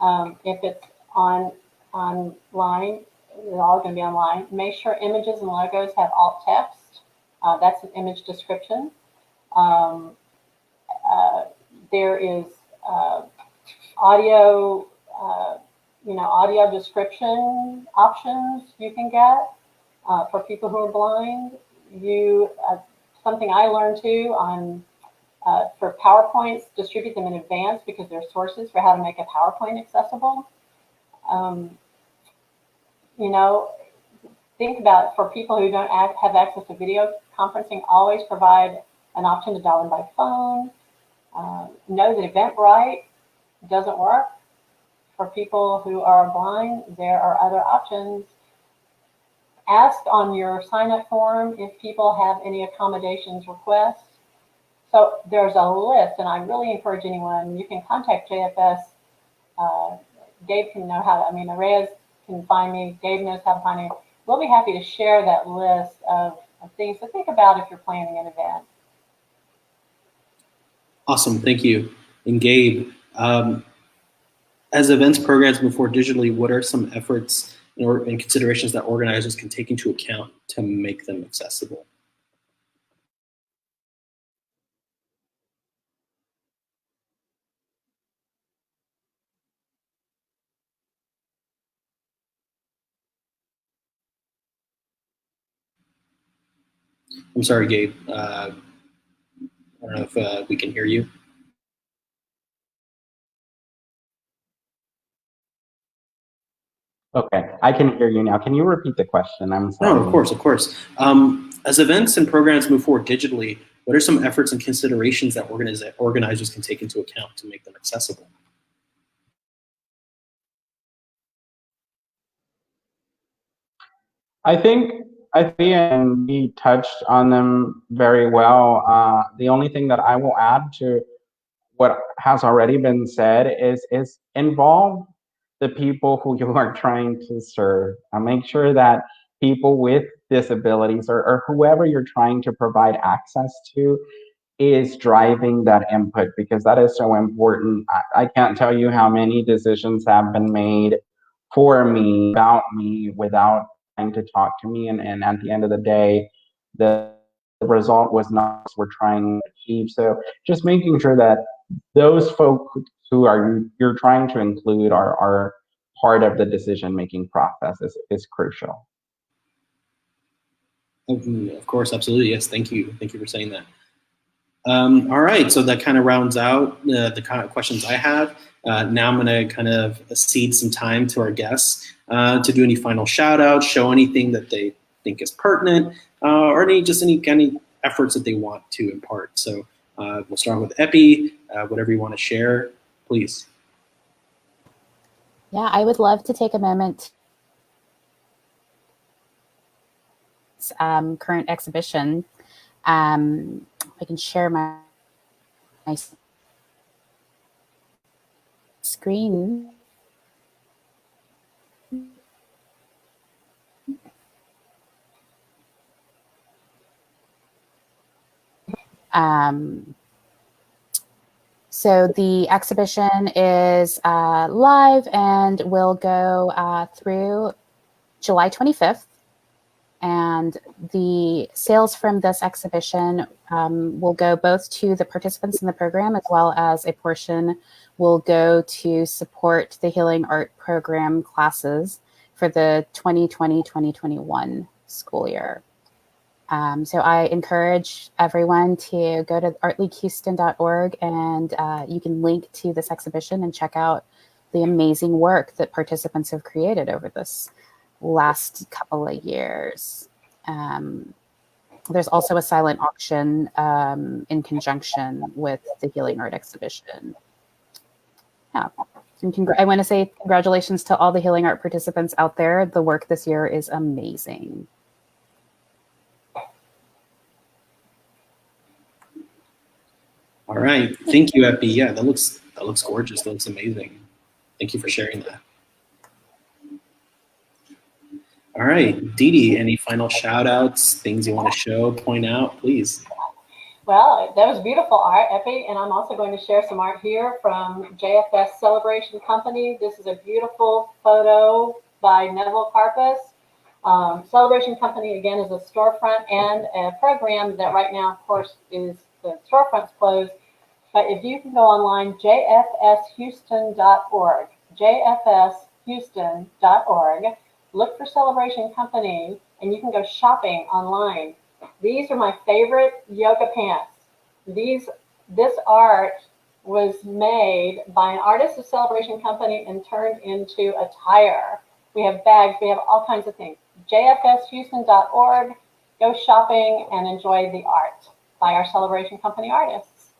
If it's online, they're all going to be online. Make sure images and logos have alt text. That's an image description. There is audio, audio description options you can get for people who are blind. Something I learned too on for PowerPoints, distribute them in advance because they're sources for how to make a PowerPoint accessible. think about, for people who don't have access to video conferencing, always provide an option to dial in by phone. Know that Eventbrite doesn't work. For people who are blind, there are other options. Ask on your sign-up form if people have any accommodations requests. So there's a list, and I really encourage anyone, you can contact JFS. Dave can know how to, Reyes can find me, Dave knows how to find me. We'll be happy to share that list of things to think about if you're planning an event. Awesome, thank you. And Gabe, as events programs move forward digitally, what are some efforts and considerations that organizers can take into account to make them accessible? I'm sorry, Gabe. I don't know if we can hear you. Okay, I can hear you now. Can you repeat the question? I'm sorry. No, of course, of course. As events and programs move forward digitally, what are some efforts and considerations that organizers can take into account to make them accessible? I think and we touched on them very well. The only thing that I will add to what has already been said is involve the people who you are trying to serve. Make sure that people with disabilities or whoever you're trying to provide access to is driving that input, because that is so important. I can't tell you how many decisions have been made for me, about me, without trying to talk to me. And at the end of the day, the result was not what we're trying to achieve. So just making sure that those folks who you're trying to include are part of the decision-making process is crucial. Of course, absolutely. Yes, thank you. Thank you for saying that. All right, so that kind of rounds out the kind of questions I have. Now I'm going to kind of cede some time to our guests to do any final shout outs, show anything that they think is pertinent, or any efforts that they want to impart. So we'll start with Epi, whatever you want to share, please. Yeah, I would love to take a moment. Current exhibition. I can share my screen. So the exhibition is live and will go through July 25th. And the sales from this exhibition will go both to the participants in the program, as well as a portion will go to support the Healing Art Program classes for the 2020-2021 school year. So I encourage everyone to go to artleaguehouston.org, and you can link to this exhibition and check out the amazing work that participants have created over this last couple of years. There's also a silent auction in conjunction with the Healing Art Exhibition. Yeah, and I want to say congratulations to all the Healing Art participants out there. The work this year is amazing. All right, thank you, Epi. Yeah, that looks gorgeous. That looks amazing. Thank you for sharing that. All right, Didi, any final shout outs, things you want to show, point out, please? Well, that was beautiful art, Epi, and I'm also going to share some art here from JFS Celebration Company. This is a beautiful photo by Neville Carpus. Celebration Company, again, is a storefront and a program that right now, of course, is the storefront's closed. But if you can go online, jfshouston.org, jfshouston.org, look for Celebration Company, and you can go shopping online. These are my favorite yoga pants. This art was made by an artist of Celebration Company and turned into attire. We have bags, we have all kinds of things. jfshouston.org. Go shopping and enjoy the art by our Celebration Company artists.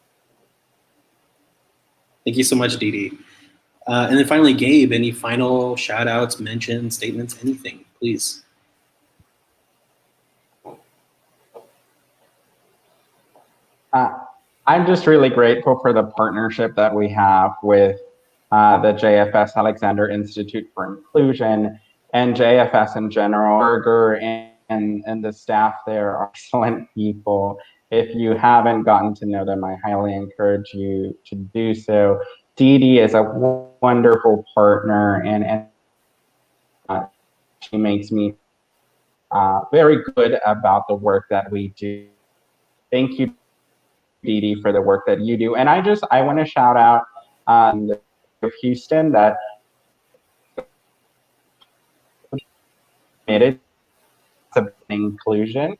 Thank you so much, Dee Dee. And then finally, Gabe, any final shout outs, mentions, statements, anything, please. I'm just really grateful for the partnership that we have with the JFS Alexander Institute for Inclusion and JFS in general. Berger and the staff there are excellent people. If you haven't gotten to know them, I highly encourage you to do so. Dee Dee is a wonderful partner, and she makes me very good about the work that we do. Thank you, Dee Dee, for the work that you do. And I want to shout out of Houston that committed to inclusion.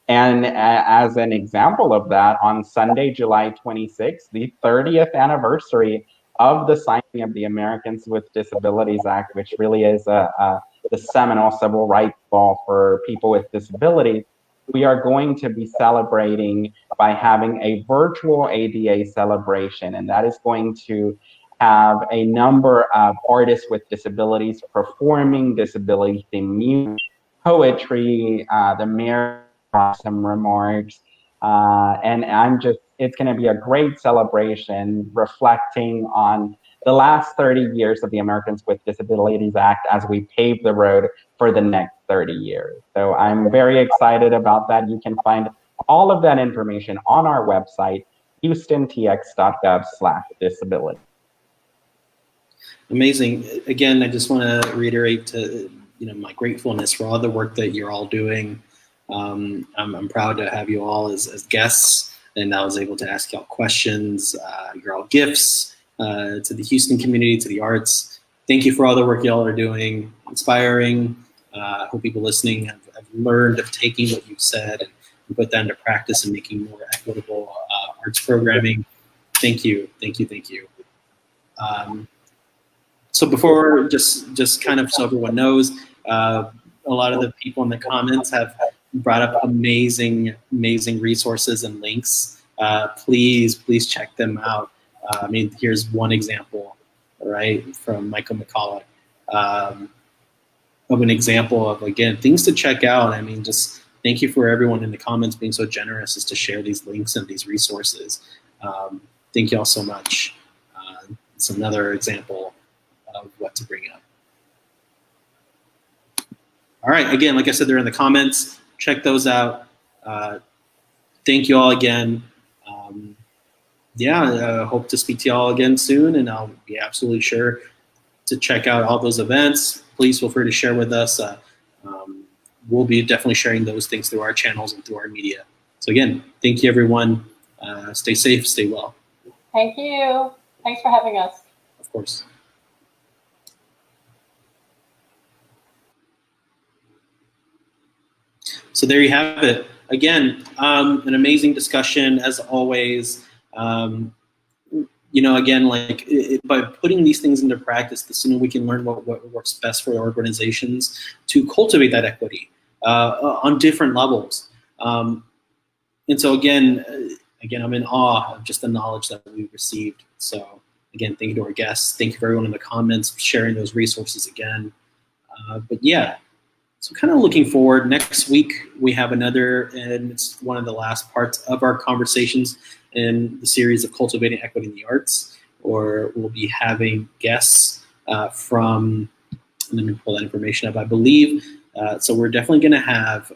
And as an example of that, on Sunday, July 26th, the 30th anniversary of the signing of the Americans with Disabilities Act, which really is the seminal civil rights law for people with disabilities, we are going to be celebrating by having a virtual ADA celebration, and that is going to have a number of artists with disabilities performing disability-themed music, poetry, the mayor some remarks, and it's going to be a great celebration reflecting on the last 30 years of the Americans with Disabilities Act as we pave the road for the next 30 years. So I'm very excited about that. You can find all of that information on our website, houstontx.gov/disability. Amazing. Again, I just want to reiterate my gratefulness for all the work that you're all doing. I'm proud to have you all as guests, and I was able to ask y'all questions. You're all gifts to the Houston community, to the arts. Thank you for all the work y'all are doing. Inspiring. I hope people listening have learned of taking what you've said and put that into practice and making more equitable arts programming. Thank you. Thank you. Thank you. So before, just kind of so everyone knows, a lot of the people in the comments have brought up amazing resources and links. Please check them out. I mean, here's one example, right, from Michael McCullough, of an example of, again, things to check out. I mean, just thank you for everyone in the comments being so generous as to share these links and these resources. Thank you all so much. It's another example of what to bring up. All right, again, like I said, they're in the comments. Check those out. Thank you all again. Hope to speak to you all again soon, and I'll be absolutely sure to check out all those events. Please feel free to share with us. We'll be definitely sharing those things through our channels and through our media. So again, thank you, everyone. Stay safe, stay well. Thank you. Thanks for having us. Of course. So there you have it. Again, an amazing discussion as always. Again, by putting these things into practice, the sooner we can learn what works best for organizations to cultivate that equity on different levels. And so again, I'm in awe of just the knowledge that we've received. So again, thank you to our guests. Thank you for everyone in the comments for sharing those resources again. But yeah. So kind of looking forward, next week we have another, and it's one of the last parts of our conversations in the series of Cultivating Equity in the Arts, or we'll be having guests from, let me pull that information up, I believe. So we're definitely going to have,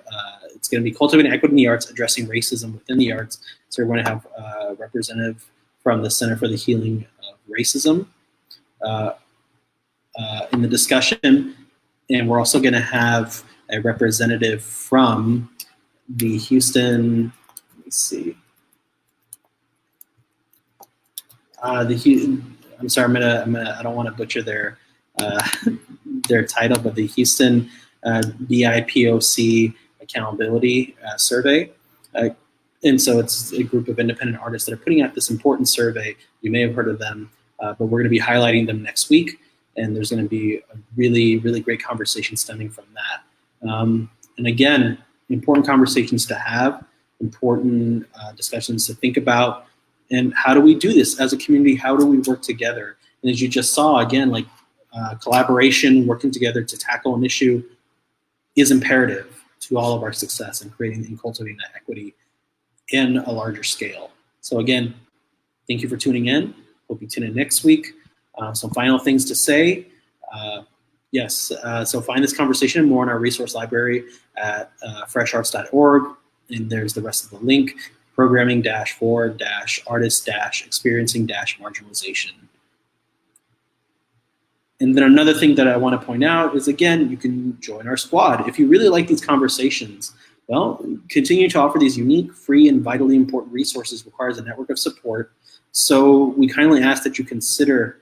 it's going to be Cultivating Equity in the Arts, Addressing Racism Within the Arts. So we're going to have a representative from the Center for the Healing of Racism in the discussion. And we're also going to have a representative from the Houston, let me see. I'm sorry, I don't want to butcher their title, but the Houston BIPOC Accountability Survey. And so it's a group of independent artists that are putting out this important survey. You may have heard of them, but we're going to be highlighting them next week. and there's going to be a really, really great conversation stemming from that. And again, important conversations to have, important discussions to think about, and how do we do this as a community? How do we work together? And as you just saw, again, like collaboration, working together to tackle an issue is imperative to all of our success in creating and cultivating that equity in a larger scale. So again, thank you for tuning in. Hope you tune in next week. Some final things to say. So find this conversation more in our resource library at fresharts.org, and there's the rest of the link, programming-for-artist-experiencing-marginalization. And then another thing that I want to point out is, again, you can join our squad. If you really like these conversations, well, continue to offer these unique, free, and vitally important resources requires a network of support. So we kindly ask that you consider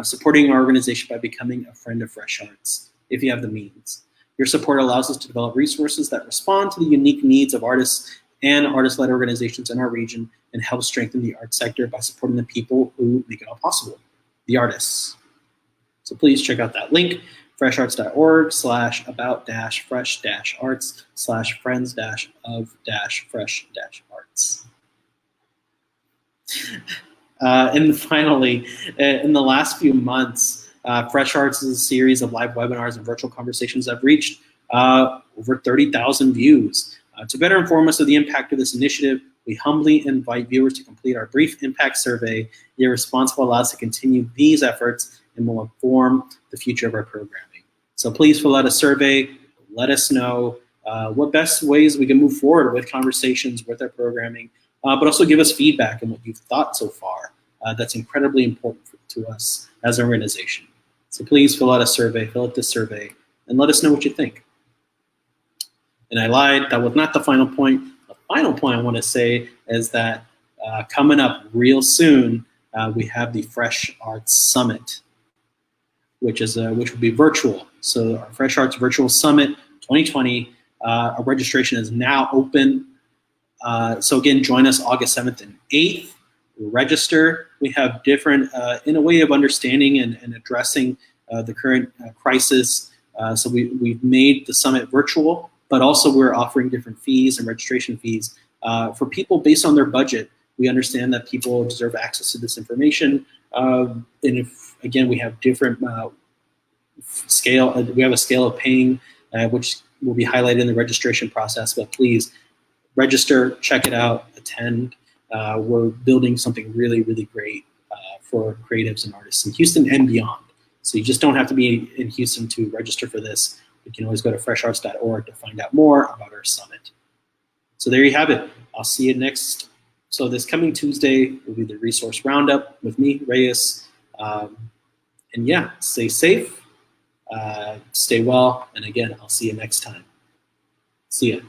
supporting our organization by becoming a friend of Fresh Arts, if you have the means. Your support allows us to develop resources that respond to the unique needs of artists and artist-led organizations in our region, and help strengthen the art sector by supporting the people who make it all possible, the artists. So please check out that link, fresharts.org/about-fresh-arts/friends-of-fresh-arts. And finally, in the last few months, Fresh Arts' series of live webinars and virtual conversations have reached over 30,000 views. To better inform us of the impact of this initiative, we humbly invite viewers to complete our brief impact survey. Your response will allow us to continue these efforts and will inform the future of our programming. So please fill out a survey, let us know what best ways we can move forward with conversations with our programming, but also give us feedback on what you've thought so far. That's incredibly important to us as an organization. So please fill out a survey, fill out this survey, and let us know what you think. And I lied, that was not the final point. The final point I want to say is that coming up real soon, we have the Fresh Arts Summit, which will be virtual. So our Fresh Arts Virtual Summit 2020, our registration is now open. So again, join us August 7th and 8th. Register. We have different, in a way of understanding and addressing the current crisis. So we've made the summit virtual, but also we're offering different fees and registration fees for people based on their budget. We understand that people deserve access to this information. And if, again, we have different scale, we have a scale of paying, which will be highlighted in the registration process, but please register, check it out, attend. We're building something really, really great for creatives and artists in Houston and beyond. So you just don't have to be in Houston to register for this. You can always go to fresharts.org to find out more about our summit. So there you have it. I'll see you next. So this coming Tuesday will be the resource roundup with me, Reyes. And yeah, stay safe, stay well, and again, I'll see you next time. See ya.